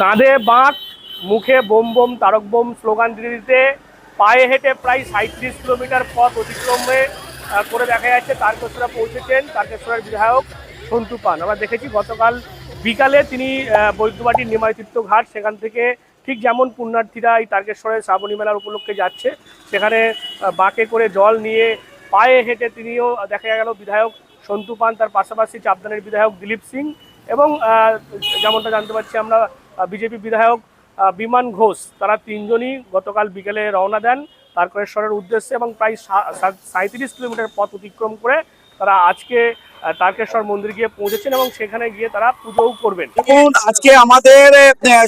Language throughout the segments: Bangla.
কাঁধে বাঁক, মুখে bomb bomb Tarak bomb slogan দিতে দিতে পায়ে হেঁটে প্রায় ৩৭ কিলোমিটার পথ অতিক্রমে করে দেখা যাচ্ছে তারকেশ্বরে পৌঁছেছেন তারকেশ্বরের বিধায়ক সন্তু পান। আমরা দেখেছি গতকাল বিকালে তিনি বৈদ্যবাটির নিমাইতীর্থ ঘাট, সেখান থেকে ঠিক যেমন পুণ্যার্থীরা এই তারকেশ্বরের শ্রাবণী মেলার উপলক্ষে যাচ্ছে, সেখানে বাঁকে করে জল নিয়ে পায়ে হেঁটে তিনিও দেখা গেল বিধায়ক সন্তু পান, তার পাশাপাশি চাপদানের বিধায়ক দিলীপ সিং এবং যেমনটা জানতে পারছি আমরা বিজেপি বিধায়ক বিমান ঘোষ, তারা তিনজনই গতকাল বিকেলে রওনা দেন তারকেশ্বরের উদ্দেশ্যে এবং প্রায় ৩৭ কিলোমিটার পথ অতিক্রম করে তারা আজকে তারকেশ্বর মন্দির গিয়ে পৌঁছেছেন এবং সেখানে গিয়ে তারা পুজোও করবেন। দেখুন, আজকে আমাদের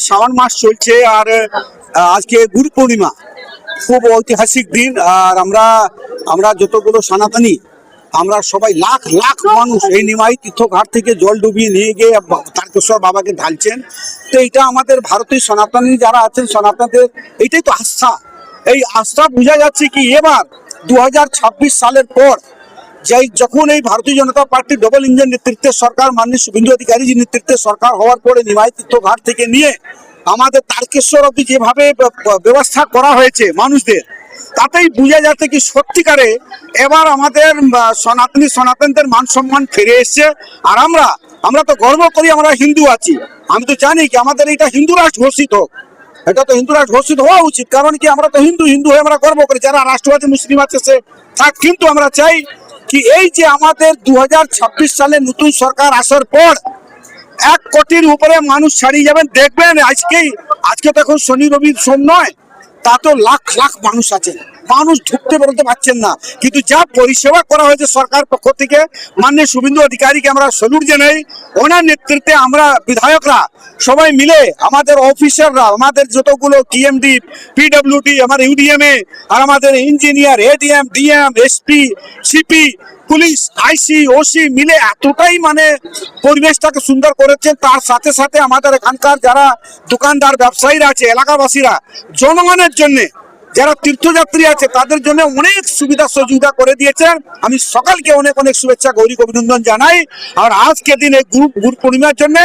শ্রাবণ মাস চলছে আর আজকে গুরু পূর্ণিমা, খুব ঐতিহাসিক দিন। আর আমরা যতগুলো সনাতনী, আমরা সবাই লাখ লাখ মানুষ এই নিমাই তীর্থঘাট থেকে জল ডুবিয়ে নিয়ে গিয়ে তারকেশ্বর বাবাকে ঢালছেন। তো এটা আমাদের ভারতীয় সনাতনী যারা আছেন, সনাতনদের এইটাই তো আস্থা। এই আস্থা বোঝা যাচ্ছে কি এবার 2026 সালের পর যখন এই ভারতীয় জনতা পার্টি ডবল ইঞ্জিন নেতৃত্বের সরকার, মাননীয় শুভেন্দু অধিকারীজির নেতৃত্বের সরকার হওয়ার পরে নিমাই তীর্থঘাট থেকে নিয়ে আমাদের তারকেশ্বর অবধি যেভাবে ব্যবস্থা করা হয়েছে মানুষদের, তাতেই বোঝা যাচ্ছে কি সত্যিকারে এবার আমাদের সনাতনদের মান সম্মান ফিরে এসছে। আর আমরা তো গর্ব করি আমরা হিন্দু আছি। আমি তো জানি কি আমাদের এটা হিন্দু রাষ্ট্র ঘোষিত, এটা তো হিন্দু রাষ্ট্র ঘোষিত হওয়া উচিত। কারণ কি আমরা তো হিন্দু হয়ে আমরা গর্ব করি। যারা রাষ্ট্রবাদী মুসলিম আছে সে থাক, কিন্তু আমরা চাই কি এই যে আমাদের 2026 সালে নতুন সরকার আসার পর 1 কোটির উপরে মানুষ ছাড়িয়ে যাবেন। দেখবেন আজকে তো এখন শনি রবির সোম নয়, তা তো লাখ লাখ মানুষ আছেন, মানুষ ঢুকতে বেরোতে পারছেন না। কিন্তু যা পরিষেবা করা হয়েছে সরকার পক্ষ থেকে, মাননীয় শুভেন্দু অধিকারীকে আমরা স্যালুট জানাই। ওনার নেতৃত্বে আমরা বিধায়করা সবাই মিলে, আমাদের অফিসাররা, আমাদের যতগুলো টিএমডি, পিডব্লিউডি, আমার ইউডিএমএ, আর আমাদের engineer, ADM, DM, SP, CP, police, IC, OC মিলে এতটাই পরিবেশটাকে সুন্দর করেছেন। তার সাথে সাথে আমাদের এখানকার যারা দোকানদার, ব্যবসায়ীরা আছে, এলাকাবাসীরা, জনগণের জন্য যারা তীর্থযাত্রী আছে তাদের জন্য অনেক সুবিধা করে দিয়েছেন। আমি সকালকে অনেক অনেক শুভেচ্ছা, গৌরী অভিনন্দন জানাই। আর আজকে দিন এই গুরু পূর্ণিমার জন্য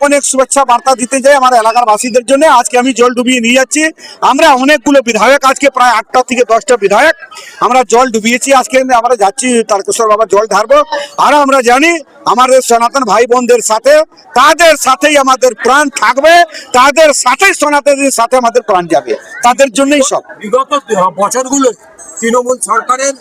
অনেক শুভেচ্ছা বার্তা দিতে যাই আমার এলাকার বাসীদের জন্য। আজকে আমি জল ডুবিয়ে নিয়ে যাচ্ছি। আমরা অনেকগুলো বিধায়ক, আজকে প্রায় 8টা থেকে 10টা বিধায়ক আমরা জল ডুবিয়েছি। আজকে আমরা যাচ্ছি তারকেশ্বর বাবা জল ঢালবো। আর আমরা জানি আমাদের সনাতন ভাই বোনদের সাথে, তাদের সাথেই আমাদের প্রাণ থাকবে, তাদের সাথেই সনাতনদের সাথে আমাদের প্রাণ যাবে, তাদের জন্যই সব। বিগত বছরগুলো তৃণমূল সরকারের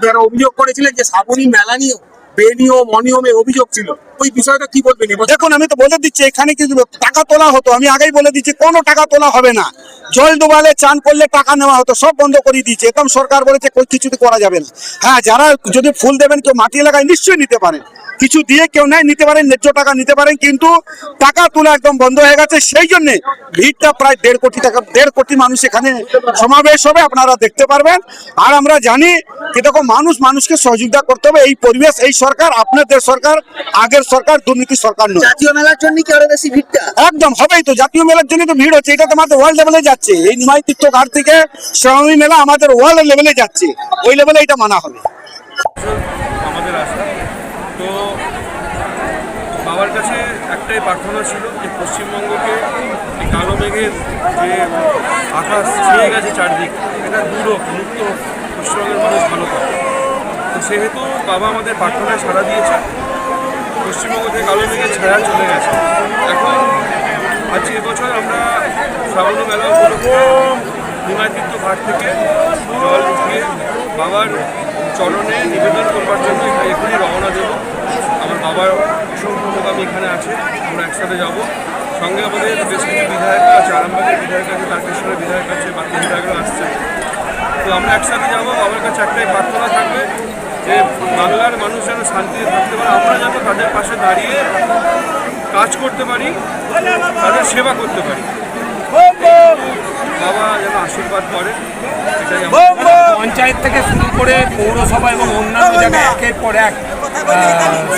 যারা অভিযোগ করেছিলেন যে শ্রাবণী মেলা নিয়ে বেনিয়ম অনিয়মে অভিযোগ ছিল, ওই বিষয়টা কি বলবেন? দেখুন, আমি তো বলে দিচ্ছি এখানে কিন্তু টাকা তোলা হতো, আমি আগেই বলে দিচ্ছি কোনো টাকা তোলা হবে না। জল ডোবালে, চান করলে টাকা নেওয়া হতো, সব বন্ধ করে দিয়েছে। একদম সরকার বলেছে কিছুতে করা যাবে না। হ্যাঁ, যারা যদি ফুল দেবেন, কেউ মাটি এলাকায় নিশ্চয়ই নিতে পারেন, কিছু দিয়ে কেউ নেয় নিতে পারেন, ন্যায্য টাকা নিতে পারেন, কিন্তু টাকা তোলা একদম বন্ধ হয়ে গেছে। সেই জন্য ভিড়টা প্রায় 1.5 কোটি মানুষ এখানে সমাবেশ হবে, আপনারা দেখতে পারবেন। আর আমরা জানি কি দেখো, মানুষকে সহযোগিতা করতে হবে। এই পরিবেশ, এই সরকার, আপনাদের সরকার, আগের সরকার দুর্নীতি সরকার নয়। জাতীয় মেলার জন্য কি আরো বেশি ভিড়টা? একদম হবেই তো, জাতীয় মেলার জন্য তো ভিড় হচ্ছে। এটা তো আমাদের ওয়ার্ল্ড লেভেলে যাচ্ছে। এই নিমাই তীর্থঘাট থেকে শ্রাবণী মেলা আমাদের ওয়ার্ল্ড লেভেলে যাচ্ছে, ওই লেভেলে এটা মানা হবে। আমাদের আশা তো বাবার কাছে একটাই প্রার্থনা ছিল যে পশ্চিমবঙ্গকে এই কালো মেঘের যে আকাশ ছেয়ে গেছে চারদিক, এটা দূর মুক্ত পশ্চিমবঙ্গের মানুষ ভালো থাকে। তো সেহেতু বাবা আমাদের প্রার্থনায় সাড়া দিয়েছে, পশ্চিমবঙ্গ থেকে কালো মেঘের ছায়া চলে গেছে। এখন আজ এবছর আমরা শ্রাবণী মেলা উপলক্ষে নিমাই তীর্থঘাট থেকে জল উঠিয়ে বাবার চরণে নিবেদন করবার জন্য এখানে রওনা দেব। আমার বাবার অসংখ্য লোক আমি এখানে আছে, আমরা একসাথে যাব। সঙ্গে আমাদের বেশ কিছু বিধায়ক আছে, আরামবাগের বিধায়ক আছে, তারকেশ্বরের বিধায়ক আছে, বাকি বিধায়করা আসছে। তো আমরা একসাথে যাবো। বাবার কাছে একটাই প্রার্থনা থাকবে যে বাংলার মানুষ যেন শান্তিতে থাকতে পারে, আমরা যেন তাদের পাশে দাঁড়িয়ে কাজ করতে পারি, তাদের সেবা করতে পারি। বাবা যেন আশীর্বাদ করে, এটাই পঞ্চায়েত থেকে শুরু করে পৌরসভা এবং অন্যান্য জায়গায় একের পর এক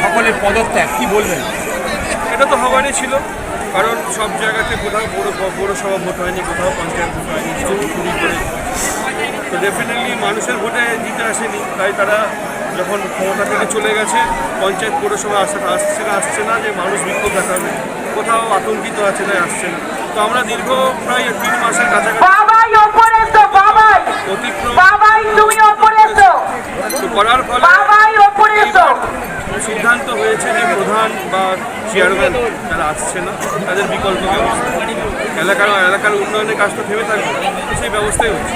সকলের পদত্যাগ, কি বলবেন? এটা তো হবারই ছিল, কারণ সব জায়গাতে কোথাও পৌরসভা ভোট হয়নি, কোথাও পঞ্চায়েত ভোট হয়নি, সব চুরি করে। তো ডেফিনেটলি মানুষের ভোটে জিতে আসেনি, তাই তারা যখন ক্ষমতা থেকে চলে গেছে পঞ্চায়েত পৌরসভা আসছে না যে মানুষ বিক্ষোভ দেখাবে, কোথাও আতঙ্কিত আছে তাই আসছে না। তো আমরা দীর্ঘ প্রায় 3 মাসের কাছাকাছি অতিক্রম করার ফলে সিদ্ধান্ত হয়েছে যে প্রধান বা চেয়ারম্যান যারা আসছে না তাদের বিকল্প ব্যবস্থা, এলাকার উন্নয়নের কাজটা থেমে থাকবে সেই ব্যবস্থাই হচ্ছে।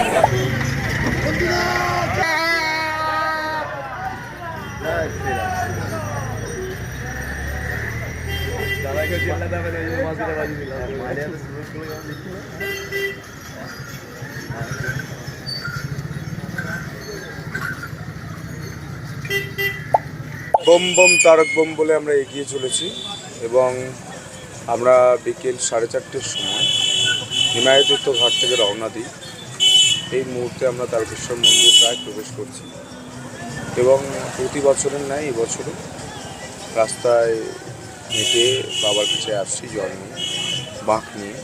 বোম বোম তারক বোম বলে আমরা এগিয়ে চলেছি এবং আমরা বিকেল 4:30টার সময় হিমায়তীর্থ ঘাট থেকে রওনা দিই। এই মুহূর্তে আমরা তারকেশ্বর মন্দির প্রায় প্রবেশ করছি এবং প্রতি বছরের ন্যায় এবছরও রাস্তায় হেঁটে বাবার কাছে আসছি জল নিয়ে, বাঁক নিয়ে।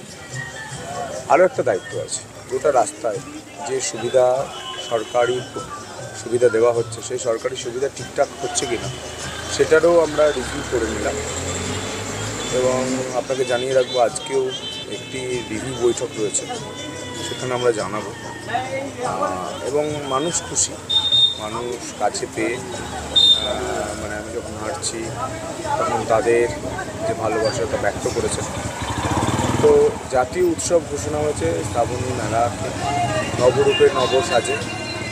আরও একটা দায়িত্ব আছে, গোটা রাস্তায় যে সুবিধা সরকারি সুবিধা দেওয়া হচ্ছে সেই সরকারি সুবিধা ঠিকঠাক হচ্ছে কিনা সেটারও আমরা রিভিউ করে নিলাম এবং আপনাকে জানিয়ে রাখবো আজকেও একটি রিভিউ বৈঠক রয়েছে, সেখানে আমরা জানাবো। এবং মানুষ খুশি, মানুষ কাছে পেয়ে মানে আমি যখন হাঁটছি তখন তাদের যে ভালোবাসাটা ব্যক্ত করেছে। তো জাতীয় উৎসব ঘোষণা হয়েছে শ্রাবণী মেলাকে নবরূপে নবসাজে,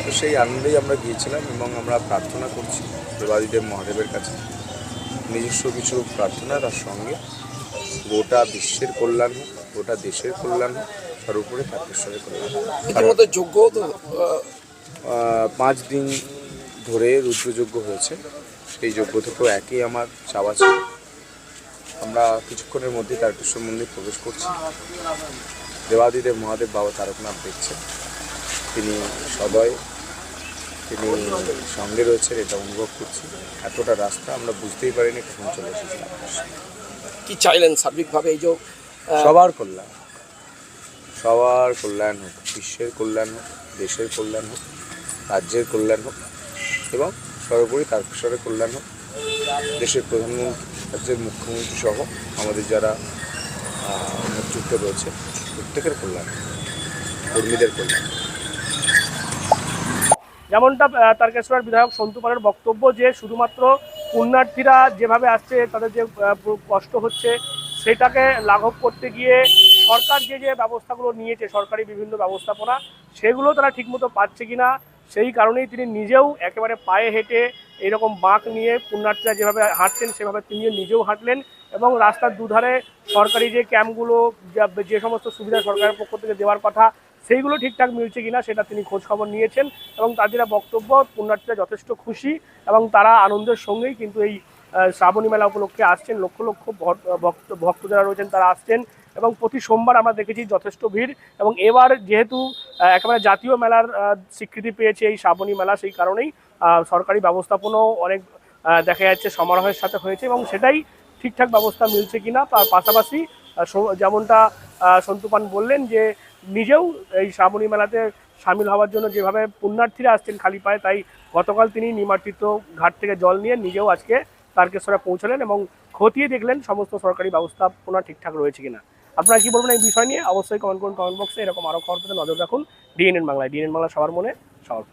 তো সেই আনন্দেই আমরা গিয়েছিলাম এবং আমরা প্রার্থনা করছি দেবাদিদেব মহাদেবের কাছে নিজস্ব কিছু প্রার্থনা, তার সঙ্গে গোটা বিশ্বের কল্যাণ হোক, গোটা দেশের কল্যাণ হোক, সর্বোপরি তারকেশ্বরের কল্যাণ হোক। 5 দিন ধরে রুদ্রযজ্ঞ হয়েছে, সেই যজ্ঞ থেকেও একই আমার চাওয়া ছিল। আমরা কিছুক্ষণের মধ্যে তারকেশ্বর মন্দির প্রবেশ করছি। দেবাদিদেব মহাদেব বাবা তারকনাথ দেখছেন, তিনি সদয়, তিনি সঙ্গে রয়েছেন, এটা অনুভব করছি। এতটা রাস্তা আমরা বুঝতেই পারিনি কখন চলে এসেছি। কি চাইলেন সার্বিকভাবে এই যে সবার কল্যাণ, সবার কল্যাণ হোক, বিশ্বের কল্যাণ হোক, দেশের কল্যাণ হোক, রাজ্যের কল্যাণ হোক এবং সর্বোপরি তারকেশ্বরের কল্যাণ হোক। দেশের প্রধানমন্ত্রী, রাজ্যের মুখ্যমন্ত্রী সহ আমাদের যারা নেতৃত্বে রয়েছে প্রত্যেকের কল্যাণ, কর্মীদের কল্যাণ। যেমনটা তারকেশ্বরের বিধায়ক সন্তু পালের বক্তব্য যে শুধুমাত্র পুণ্যার্থীরা যেভাবে আসছে তাদের যে কষ্ট হচ্ছে সেটাকে লাঘব করতে গিয়ে সরকার যে ব্যবস্থাগুলো নিয়েছে, সরকারি বিভিন্ন ব্যবস্থাপনা, সেগুলো তারা ঠিকমতো পাচ্ছে কিনা সেই কারণেই তিনি নিজেও একেবারে পায়ে হেঁটে এইরকম বাঁক নিয়ে পুণ্যার্থীরা যেভাবে হাঁটছেন সেভাবে তিনি নিজেও হাঁটলেন এবং রাস্তার দুধারে সরকারি যে ক্যাম্পগুলো, যে সমস্ত সুবিধা সরকারের পক্ষ থেকে দেওয়ার কথা সেইগুলো ঠিকঠাক মিলছে কিনা সেটা তিনি খোঁজখবর নিয়েছেন এবং তার যেটা বক্তব্য পুণ্যার্থীরা যথেষ্ট খুশি এবং তারা আনন্দের সঙ্গেই কিন্তু এই শ্রাবণী মেলা উপলক্ষে আসছেন। লক্ষ লক্ষ ভক্ত যারা রয়েছেন তারা আসছেন এবং প্রতি সোমবার আমরা দেখেছি যথেষ্ট ভিড় এবং এবার যেহেতু একেবারে জাতীয় মেলার স্বীকৃতি পেয়েছে এই শ্রাবণী মেলা, সেই কারণেই সরকারি ব্যবস্থাপনাও অনেক দেখা যাচ্ছে সমারোহের সাথে হয়েছে এবং সেটাই ঠিকঠাক ব্যবস্থা মিলছে কিনা তার পাশাপাশি যেমনটা সন্তুপান বললেন যে নিজেও এই শ্রাবণী মেলাতে সামিল হওয়ার জন্য যেভাবে পুণ্যার্থীরা আসছেন খালি পায়ে, তাই গতকাল তিনি নিমাতীর্থ ঘাট থেকে জল নিয়ে নিজেও আজকে তারকেশ্বরে পৌঁছলেন এবং খতিয়ে দেখলেন সমস্ত সরকারি ব্যবস্থাপনা ঠিকঠাক রয়েছে কিনা। আপনারা কি বলবেন এই বিষয় নিয়ে অবশ্যই কমেন্ট করুন কমেন্ট বক্সে। এরকম আরও খবর পেতে নজর রাখুন ডিএনএন বাংলায়। ডিএনএন বাংলা সবার মনে সবার